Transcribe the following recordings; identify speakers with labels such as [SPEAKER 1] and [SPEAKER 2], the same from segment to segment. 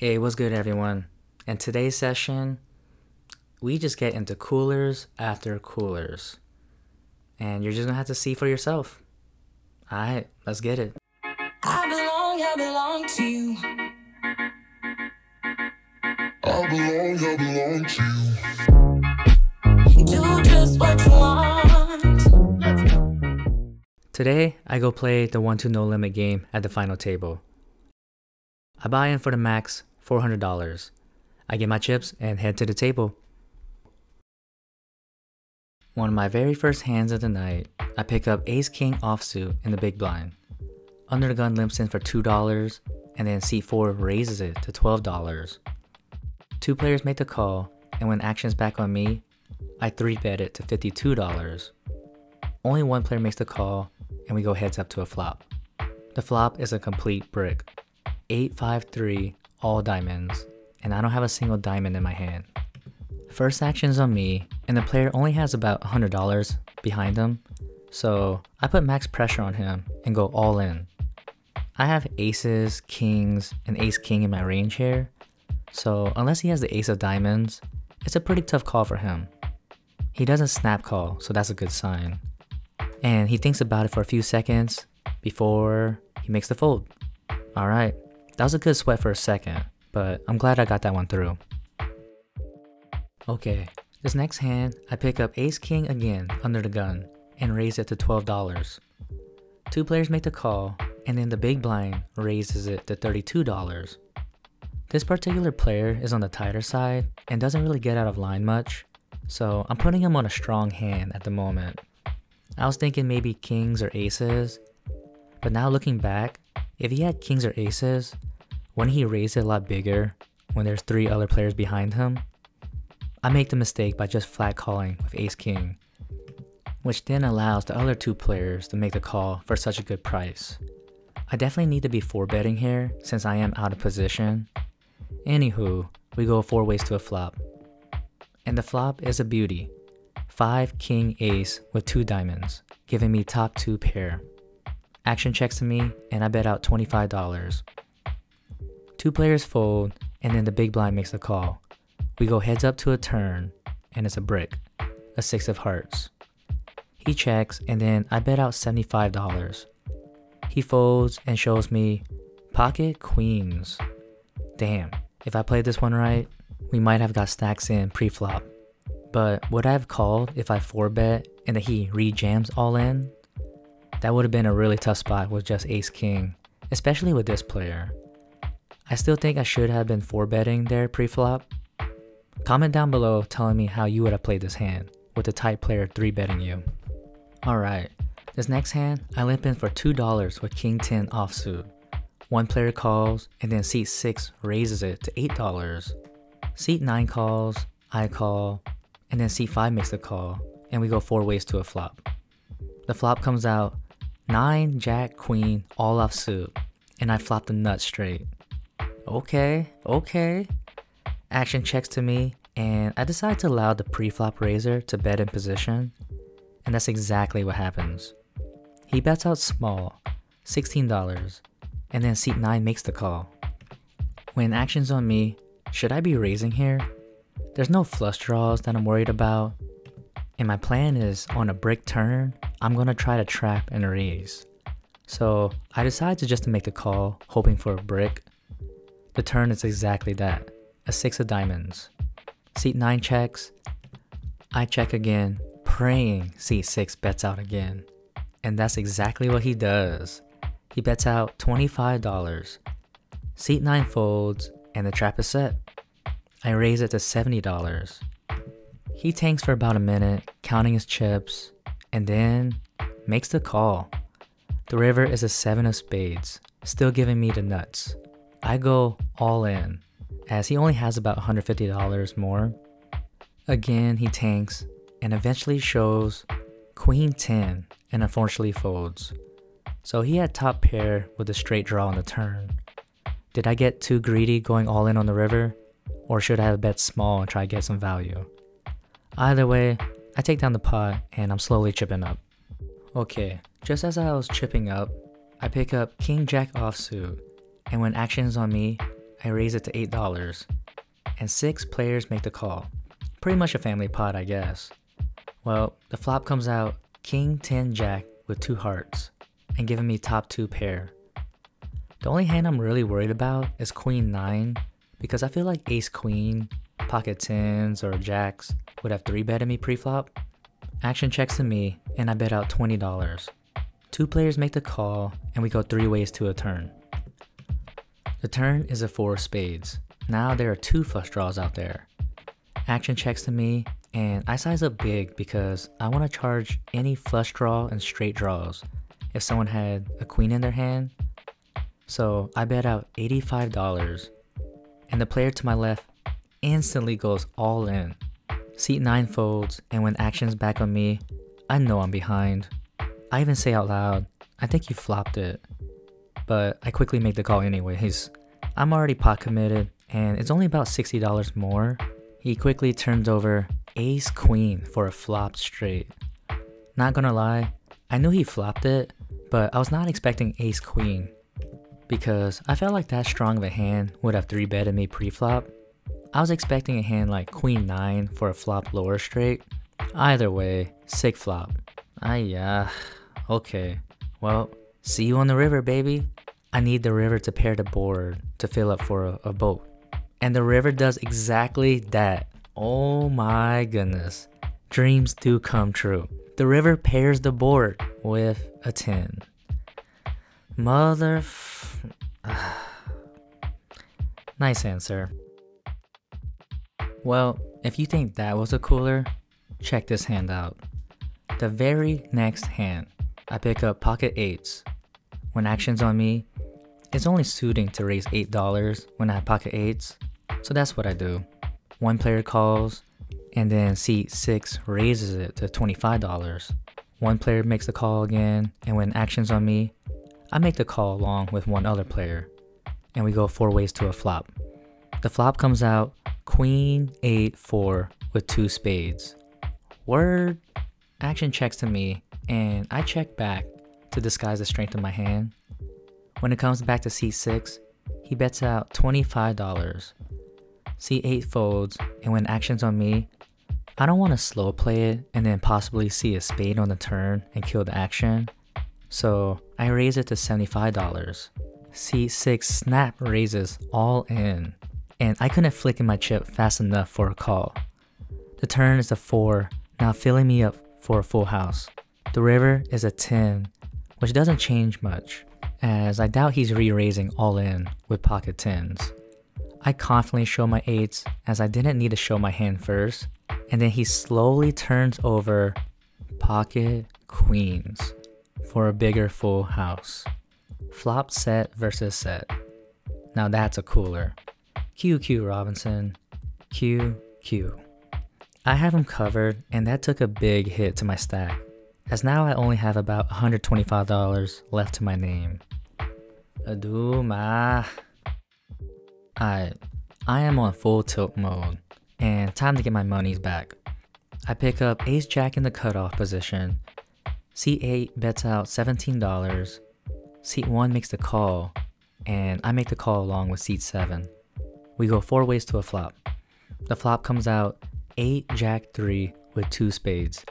[SPEAKER 1] Hey, what's good, everyone? In today's session, we just get into coolers after coolers. And you're just gonna have to see for yourself. Alright, let's get it.
[SPEAKER 2] I belong to you. I belong to you. Do just what you want.
[SPEAKER 1] Today, I go play the 1-2 no limit game at the final table. I buy in for the max $400. I get my chips and head to the table. One of my very first hands of the night, I pick up Ace-King offsuit in the big blind. Under the gun limps in for $2, and then seat 4 raises it to $12. Two players make the call, and when action's back on me, I 3-bet it to $52. Only one player makes the call, and we go heads up to a flop. The flop is a complete brick. 8-5-3, all diamonds, and I don't have a single diamond in my hand. First action's on me, and the player only has about $100 behind him, so I put max pressure on him and go all in. I have aces, kings, and ace-king in my range here, so unless he has the ace of diamonds, it's a pretty tough call for him. He doesn't snap call, so that's a good sign. And he thinks about it for a few seconds before he makes the fold. Alright, that was a good sweat for a second, but I'm glad I got that one through. Okay, this next hand, I pick up ace-king again under the gun and raise it to $12. Two players make the call, and then the big blind raises it to $32. This particular player is on the tighter side and doesn't really get out of line much, so I'm putting him on a strong hand at the moment. I was thinking maybe kings or aces, but now looking back, if he had kings or aces, wouldn't he raise it a lot bigger when there's 3 other players behind him? I make the mistake by just flat calling with ace-king, which then allows the other 2 players to make the call for such a good price. I definitely need to be 4-betting here since I am out of position. Anywho, we go 4 ways to a flop. And the flop is a beauty. 5 king ace with 2 diamonds, giving me top 2 pair. Action checks to me and I bet out $25. 2 players fold and then the big blind makes the call. We go heads up to a turn and it's a brick, a 6 of hearts. He checks and then I bet out $75. He folds and shows me pocket queens. Damn, if I played this one right, we might have got stacks in pre-flop. But would I have called if I 4-bet and then he re-jams all in? That would have been a really tough spot with just ace-king, especially with this player. I still think I should have been 4-betting there pre-flop. Comment down below telling me how you would have played this hand, with the tight player 3-betting you. Alright, this next hand, I limp in for $2 with king 10 offsuit. One player calls, and then seat 6 raises it to $8. Seat 9 calls, I call, and then seat 5 makes the call, and we go 4 ways to a flop. The flop comes out 9, jack, queen, all offsuit, and I flop the nut straight. Okay. Action checks to me, and I decide to allow the pre-flop raiser to bet in position, and that's exactly what happens. He bets out small, $16, and then seat 9 makes the call. When action's on me, should I be raising here? There's no flush draws that I'm worried about, and my plan is on a brick turn, I'm gonna try to trap and raise. So I decide to just make the call, hoping for a brick. The turn is exactly that. A 6 of diamonds. Seat 9 checks. I check again, praying seat 6 bets out again. And that's exactly what he does. He bets out $25. Seat 9 folds, and the trap is set. I raise it to $70. He tanks for about a minute, counting his chips, and then makes the call. The river is a 7 of spades, still giving me the nuts. I go all in, as he only has about $150 more. Again, he tanks and eventually shows queen 10 and unfortunately folds. So he had top pair with a straight draw on the turn. Did I get too greedy going all in on the river, or should I have bet small and try to get some value? Either way, I take down the pot and I'm slowly chipping up. Okay, just as I was chipping up, I pick up king jack offsuit, and when action is on me, I raise it to $8, and 6 players make the call. Pretty much a family pot, I guess. Well, the flop comes out King 10 Jack with 2 hearts, and giving me top 2 pair. The only hand I'm really worried about is Queen 9, because I feel like Ace Queen, Pocket 10s, or Jacks would have 3-betted me pre-flop. Action checks to me, and I bet out $20. 2 players make the call, and we go 3 ways to a turn. The turn is a 4 of spades. Now there are 2 flush draws out there. Action checks to me, and I size up big because I want to charge any flush draw and straight draws if someone had a queen in their hand. So I bet out $85, and the player to my left instantly goes all in. Seat 9 folds, and when action's back on me, I know I'm behind. I even say out loud, I think you flopped it. But I quickly make the call anyways. I'm already pot committed, and it's only about $60 more. He quickly turns over Ace Queen for a flop straight. Not gonna lie, I knew he flopped it, but I was not expecting Ace Queen, because I felt like that strong of a hand would have 3-betted me pre-flop. I was expecting a hand like Queen 9 for a flop lower straight. Either way, sick flop. Okay. Well, see you on the river, baby. I need the river to pair the board to fill up for a boat. And the river does exactly that. Oh my goodness. Dreams do come true. The river pairs the board with a 10. Nice answer. Well, if you think that was a cooler, check this hand out. The very next hand, I pick up pocket 8s. When action's on me, it's only suiting to raise $8 when I have pocket 8s, so that's what I do. One player calls, and then seat 6 raises it to $25. One player makes the call again, and when action's on me, I make the call along with one other player, and we go 4 ways to a flop. The flop comes out Queen 8-4 with 2 spades. Word. Action checks to me, and I check back to disguise the strength of my hand. When it comes back to seat 6, he bets out $25. Seat 8 folds, and when action's on me, I don't want to slow play it and then possibly see a spade on the turn and kill the action, so I raise it to $75. Seat 6 snap raises all in, and I couldn't flick in my chip fast enough for a call. The turn is a 4, now filling me up for a full house. The river is a 10, which doesn't change much, as I doubt he's re-raising all in with pocket 10s. I confidently show my 8s as I didn't need to show my hand first, and then he slowly turns over pocket queens for a bigger full house. Flop set versus set. Now that's a cooler. QQ Robinson. QQ. I have him covered, and that took a big hit to my stack, as now I only have about $125 left to my name. Aduma. I am on full tilt mode, and time to get my monies back. I pick up Ace Jack in the cutoff position. Seat 8 bets out $17. Seat 1 makes the call, and I make the call along with seat 7. We go 4 ways to a flop. The flop comes out 8 Jack 3 with 2 spades,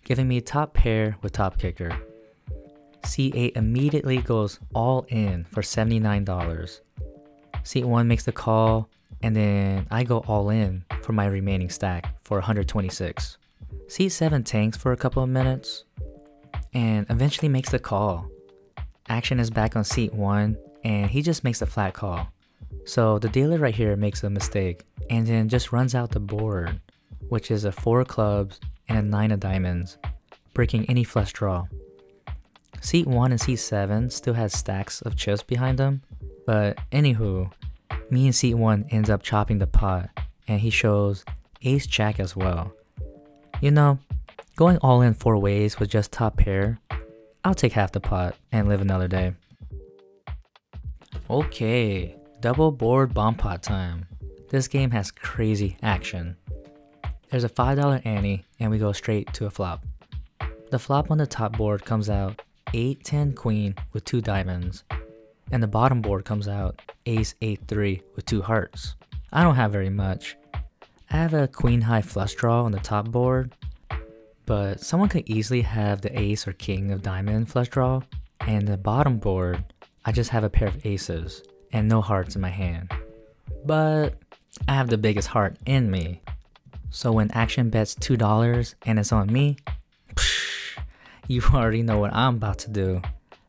[SPEAKER 1] giving me top pair with top kicker. Seat 8 immediately goes all in for $79. Seat 1 makes the call, and then I go all in for my remaining stack for $126. Seat 7 tanks for a couple of minutes, and eventually makes the call. Action is back on seat 1, and he just makes a flat call. So the dealer right here makes a mistake, and then just runs out the board, which is a 4 of clubs and a 9 of diamonds, breaking any flush draw. Seat 1 and seat 7 still has stacks of chips behind them, but anywho, me and seat 1 ends up chopping the pot, and he shows Ace Jack as well. You know, going all in 4 ways with just top pair, I'll take half the pot and live another day. Okay, double board bomb pot time. This game has crazy action. There's a $5 ante, and we go straight to a flop. The flop on the top board comes out 8-10 queen with 2 diamonds. and the bottom board comes out ace 8-3 with 2 hearts. I don't have very much. I have a queen high flush draw on the top board, but someone could easily have the ace or king of diamond flush draw, and the bottom board, I just have a pair of aces and no hearts in my hand. But I have the biggest heart in me. So when action bets $2 and it's on me, psh, you already know what I'm about to do.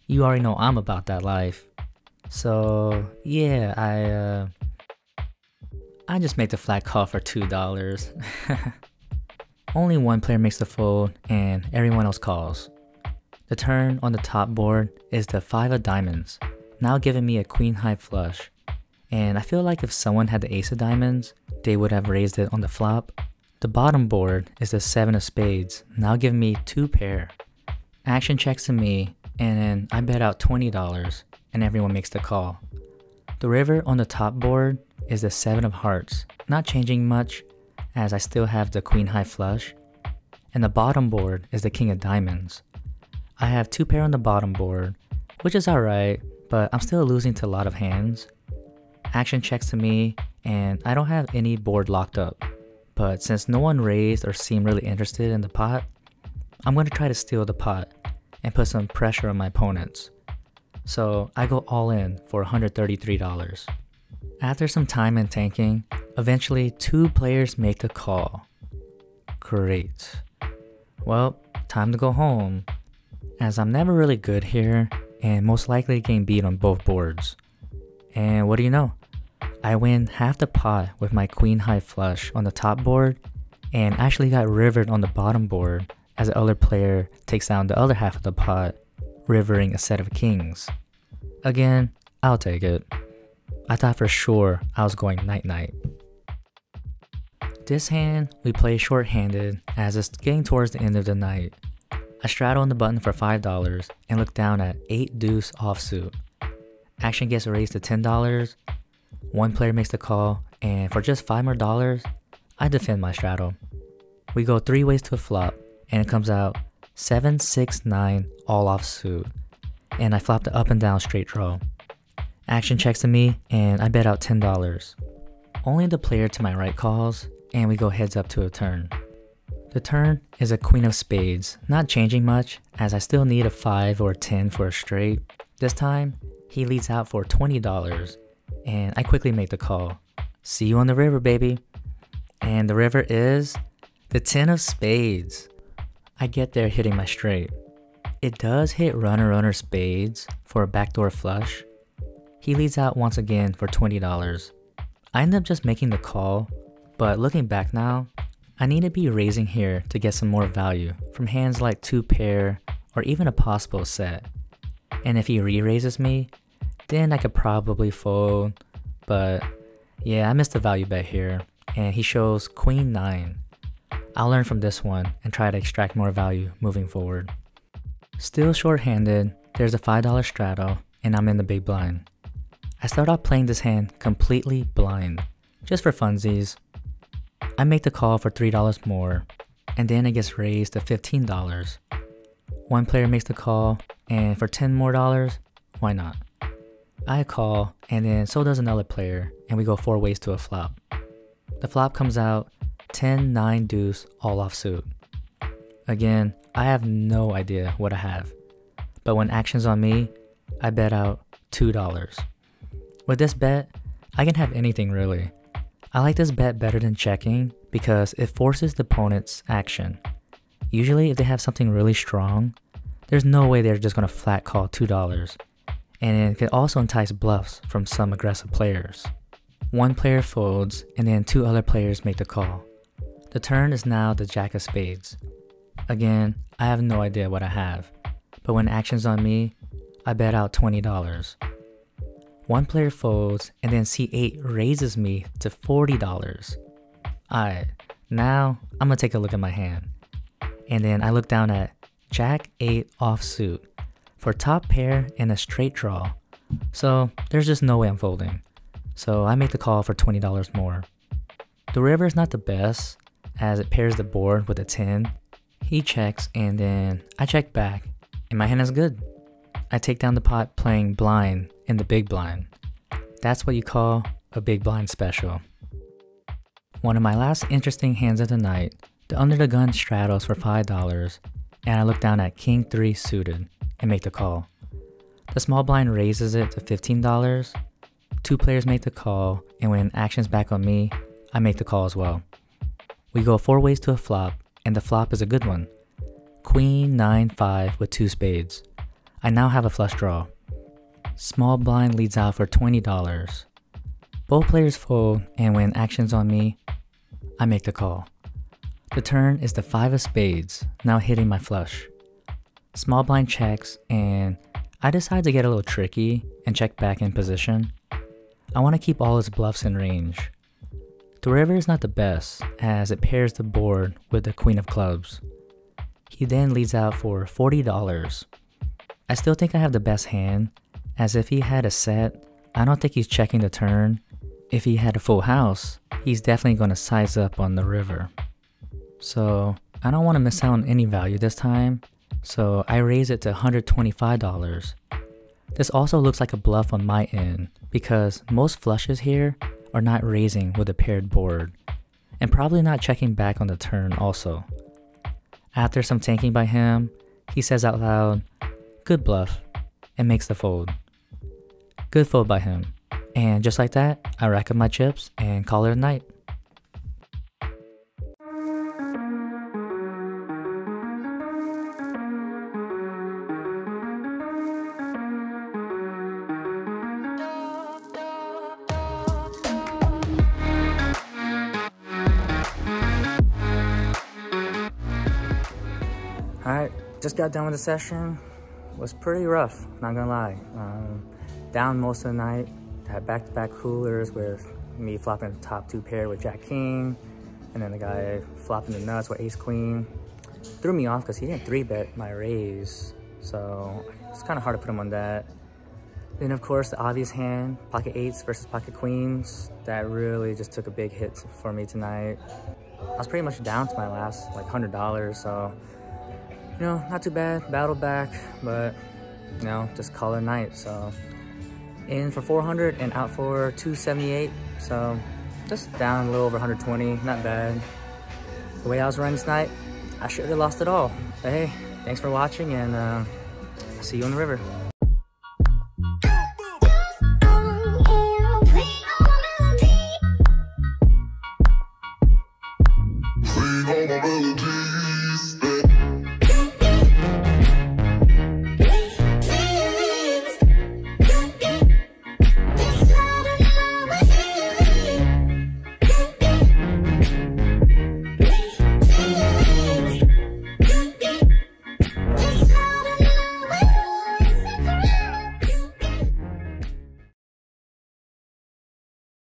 [SPEAKER 1] You already know I'm about that life. So yeah, I just make the flat call for $2. Only one player makes the fold and everyone else calls. The turn on the top board is the 5 of diamonds, now giving me a queen high flush. And I feel like if someone had the ace of diamonds, they would have raised it on the flop. The bottom board is the 7 of spades, now giving me 2 pair. Action checks to me, and then I bet out $20 and everyone makes the call. The river on the top board is the 7 of hearts, not changing much as I still have the queen high flush. And the bottom board is the king of diamonds. I have 2 pair on the bottom board, which is alright, but I'm still losing to a lot of hands. Action checks to me, and I don't have any board locked up. But since no one raised or seemed really interested in the pot, I'm going to try to steal the pot and put some pressure on my opponents. So I go all in for $133. After some time and tanking, eventually 2 players make the call. Great. Well, time to go home, as I'm never really good here and most likely getting beat on both boards. And what do you know? I win half the pot with my queen high flush on the top board and actually got rivered on the bottom board as the other player takes down the other half of the pot, rivering a set of kings. Again, I'll take it. I thought for sure I was going night-night. This hand, we play short-handed as it's getting towards the end of the night. I straddle on the button for $5 and look down at 8 deuce offsuit. Action gets raised to $10. One player makes the call, and for just $5 more, I defend my straddle. We go 3 ways to a flop, and it comes out 7, 6, 9 all offsuit, and I flop the up and down straight draw. Action checks to me, and I bet out $10. Only the player to my right calls, and we go heads up to a turn. The turn is a queen of spades, not changing much as I still need a 5 or a 10 for a straight. This time, he leads out for $20, and I quickly make the call. See you on the river, baby. And the river is the 10 of spades. I get there hitting my straight. It does hit runner spades for a backdoor flush. He leads out once again for $20. I end up just making the call, but looking back now, I need to be raising here to get some more value from hands like 2 pair or even a possible set. And if he re-raises me, then I could probably fold, but yeah, I missed the value bet here, and he shows queen 9. I'll learn from this one and try to extract more value moving forward. Still short-handed, there's a $5 straddle, and I'm in the big blind. I start off playing this hand completely blind, just for funsies. I make the call for $3 more, and then it gets raised to $15. One player makes the call, and for $10 more, why not? I call, and then so does another player, and we go 4 ways to a flop. The flop comes out 10, 9 deuce all offsuit. Again, I have no idea what I have, but when action's on me, I bet out $2. With this bet, I can have anything really. I like this bet better than checking because it forces the opponent's action. Usually if they have something really strong, there's no way they're just going to flat call $2. And it can also entice bluffs from some aggressive players. One player folds and then 2 other players make the call. The turn is now the jack of spades. Again, I have no idea what I have, but when action's on me, I bet out $20. One player folds and then C8 raises me to $40. Alright, now I'm gonna take a look at my hand. And then I look down at Jack 8 offsuit for top pair and a straight draw. So there's just no way I'm folding. So I make the call for $20 more. The river is not the best as it pairs the board with a 10. He checks and then I check back and my hand is good. I take down the pot playing blind in the big blind. That's what you call a big blind special. One of my last interesting hands of the night, the under the gun straddles for $5, and I look down at King 3 suited and make the call. The small blind raises it to $15. 2 players make the call, and when action's back on me, I make the call as well. We go 4 ways to a flop, and the flop is a good one. Queen 9-5 with 2 spades. I now have a flush draw. Small blind leads out for $20. Both players fold, and when action's on me, I make the call. The turn is the 5 of spades, now hitting my flush. Small blind checks, and I decide to get a little tricky and check back in position. I want to keep all his bluffs in range. The river is not the best, as it pairs the board with the queen of clubs. He then leads out for $40. I still think I have the best hand, as if he had a set, I don't think he's checking the turn. If he had a full house, he's definitely going to size up on the river. So I don't want to miss out on any value this time, so I raise it to $125. This also looks like a bluff on my end, because most flushes here are not raising with a paired board, and probably not checking back on the turn also. After some tanking by him, he says out loud, "Good bluff," and makes the fold. Good fold by him, and just like that, I rack up my chips and call it a night. Alright, just got done with the session. Was pretty rough, not gonna lie. Down most of the night, had back-to-back coolers with me flopping the top 2 pair with Jack King, and then the guy flopping the nuts with Ace Queen. Threw me off because he didn't 3-bet my raise, so it's kind of hard to put him on that. Then of course the obvious hand, pocket 8s versus pocket queens, that really just took a big hit for me tonight. I was pretty much down to my last like $100, so you know, not too bad, battled back, but you know, just call it a night. So in for 400 and out for 278, so just down a little over 120, not bad. The way I was running this night, I should have lost it all. But hey, thanks for watching, and I'll see you on the river.